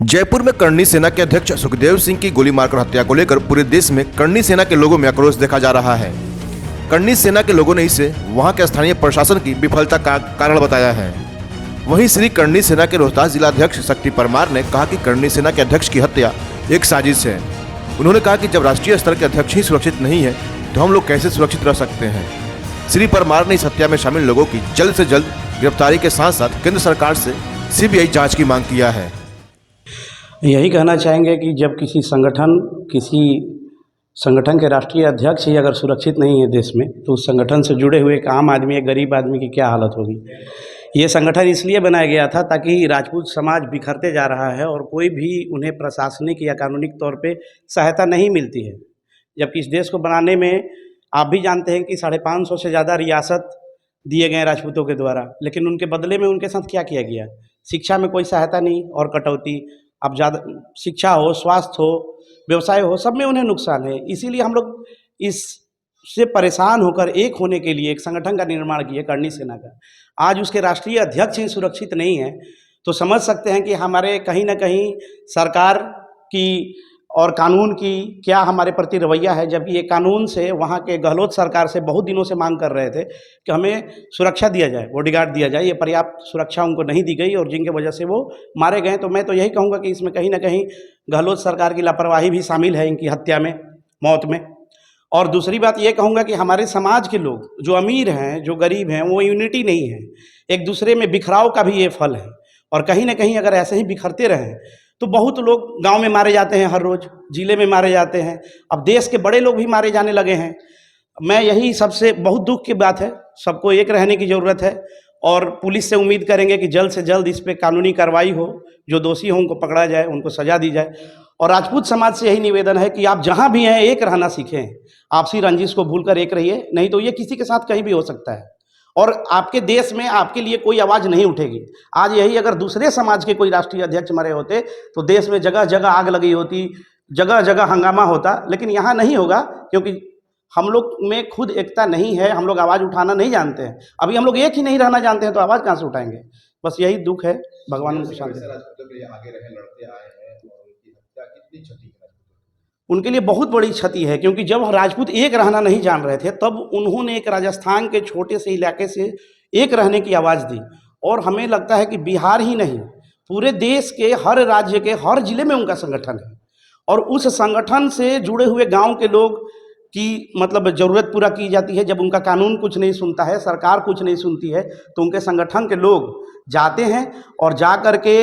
जयपुर में करनी सेना के अध्यक्ष सुखदेव सिंह की गोली मारकर हत्या को लेकर पूरे देश में करनी सेना के लोगों में आक्रोश देखा जा रहा है। करनी सेना के लोगों ने इसे वहां के स्थानीय प्रशासन की विफलता का कारण बताया है। वहीं श्री करनी सेना के रोहतास जिला अध्यक्ष शक्ति परमार ने कहा कि करनी सेना के अध्यक्ष की हत्या एक साजिश है। उन्होंने कहा कि जब राष्ट्रीय स्तर के अध्यक्ष ही सुरक्षित नहीं है तो हम लोग कैसे सुरक्षित रह सकते हैं। श्री परमार ने इस हत्या में शामिल लोगों की जल्द से जल्द गिरफ्तारी के साथ साथ केंद्र सरकार से सीबीआई जांच की मांग किया है। यही कहना चाहेंगे कि जब किसी संगठन के राष्ट्रीय अध्यक्ष ही अगर सुरक्षित नहीं है देश में, तो उस संगठन से जुड़े हुए एक आम आदमी, एक गरीब आदमी की क्या हालत होगी। ये संगठन इसलिए बनाया गया था ताकि राजपूत समाज बिखरते जा रहा है और कोई भी उन्हें प्रशासनिक या कानूनिक तौर पे सहायता नहीं मिलती है। जबकि इस देश को बनाने में आप भी जानते हैं कि 550 से ज़्यादा रियासत दिए गए राजपूतों के द्वारा, लेकिन उनके बदले में उनके साथ क्या किया गया। शिक्षा में कोई सहायता नहीं और कटौती। अब ज़्यादा शिक्षा हो, स्वास्थ्य हो, व्यवसाय हो, सब में उन्हें नुकसान है। इसीलिए हम लोग इससे परेशान होकर एक होने के लिए एक संगठन का निर्माण किए, करनी सेना का। आज उसके राष्ट्रीय अध्यक्ष ही सुरक्षित नहीं है तो समझ सकते हैं कि हमारे कहीं ना कहीं सरकार की और कानून की क्या हमारे प्रति रवैया है। जबकि ये कानून से वहाँ के गहलोत सरकार से बहुत दिनों से मांग कर रहे थे कि हमें सुरक्षा दिया जाए, बॉडीगार्ड दिया जाए। ये पर्याप्त सुरक्षा उनको नहीं दी गई और जिनके वजह से वो मारे गए। तो मैं तो यही कहूँगा कि इसमें कहीं ना कहीं गहलोत सरकार की लापरवाही भी शामिल है, इनकी हत्या में, मौत में। और दूसरी बात ये कहूँगा कि हमारे समाज के लोग जो अमीर हैं, जो गरीब हैं, वो यूनिटी नहीं है। एक दूसरे में बिखराव का भी ये फल है। और कहीं ना कहीं अगर ऐसे ही बिखरते रहें तो बहुत लोग गांव में मारे जाते हैं, हर रोज़ जिले में मारे जाते हैं। अब देश के बड़े लोग भी मारे जाने लगे हैं। मैं यही सबसे बहुत दुख की बात है। सबको एक रहने की ज़रूरत है और पुलिस से उम्मीद करेंगे कि जल्द से जल्द इस पर कानूनी कार्रवाई हो, जो दोषी हो उनको पकड़ा जाए, उनको सज़ा दी जाए। और राजपूत समाज से यही निवेदन है कि आप जहाँ भी हैं एक रहना सीखें। आपसी रंजिश को भूलकर एक रहिए, नहीं तो ये किसी के साथ कहीं भी हो सकता है और आपके देश में आपके लिए कोई आवाज़ नहीं उठेगी। आज यही अगर दूसरे समाज के कोई राष्ट्रीय अध्यक्ष मरे होते तो देश में जगह जगह आग लगी होती, जगह जगह हंगामा होता, लेकिन यहाँ नहीं होगा क्योंकि हम लोग में खुद एकता नहीं है। हम लोग आवाज़ उठाना नहीं जानते हैं। अभी हम लोग एक ही नहीं रहना जानते हैं तो आवाज़ कहाँ से उठाएंगे। बस यही दुख है। भगवान उनको शांति दें। उनके लिए बहुत बड़ी क्षति है क्योंकि जब राजपूत एक रहना नहीं जान रहे थे तब उन्होंने एक राजस्थान के छोटे से इलाके से एक रहने की आवाज़ दी। और हमें लगता है कि बिहार ही नहीं, पूरे देश के हर राज्य के हर जिले में उनका संगठन है और उस संगठन से जुड़े हुए गांव के लोग की मतलब ज़रूरत पूरा की जाती है। जब उनका कानून कुछ नहीं सुनता है, सरकार कुछ नहीं सुनती है, तो उनके संगठन के लोग जाते हैं और जा कर के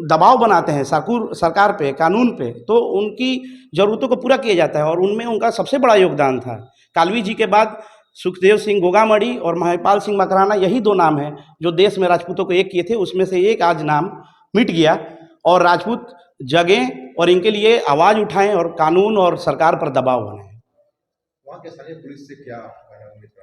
दबाव बनाते हैं सरकार पे, कानून पे, तो उनकी ज़रूरतों को पूरा किया जाता है। और उनमें उनका सबसे बड़ा योगदान था। कालवी जी के बाद सुखदेव सिंह गोगामड़ी और महिपाल सिंह मकराना, यही दो नाम हैं जो देश में राजपूतों को एक किए थे। उसमें से एक आज नाम मिट गया और राजपूत जगें और इनके लिए आवाज़ उठाएं और कानून और सरकार पर दबाव बनाएं। वहाँ के स्थानीय पुलिस से क्या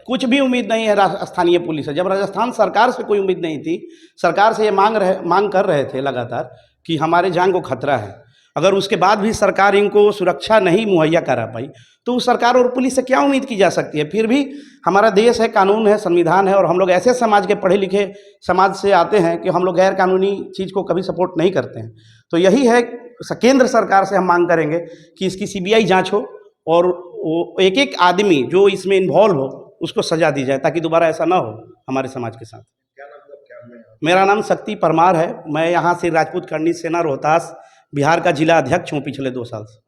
कुछ भी उम्मीद नहीं है स्थानीय पुलिस से। जब राजस्थान सरकार से कोई उम्मीद नहीं थी, सरकार से ये मांग कर रहे थे लगातार कि हमारे जान को खतरा है। अगर उसके बाद भी सरकार इनको सुरक्षा नहीं मुहैया करा पाई तो उस सरकार और पुलिस से क्या उम्मीद की जा सकती है। फिर भी हमारा देश है, कानून है, संविधान है और हम लोग ऐसे समाज के पढ़े लिखे समाज से आते हैं कि हम लोग गैर कानूनी चीज़ को कभी सपोर्ट नहीं करते हैं। तो यही है, केंद्र सरकार से हम मांग करेंगे कि इसकी सीबीआई जाँच हो और वो एक एक आदमी जो इसमें इन्वॉल्व हो उसको सजा दी जाए ताकि दोबारा ऐसा ना हो हमारे समाज के साथ। मेरा नाम शक्ति परमार है। मैं यहाँ से राजपूत करनी सेना रोहतास बिहार का जिला अध्यक्ष हूँ पिछले 2 साल से।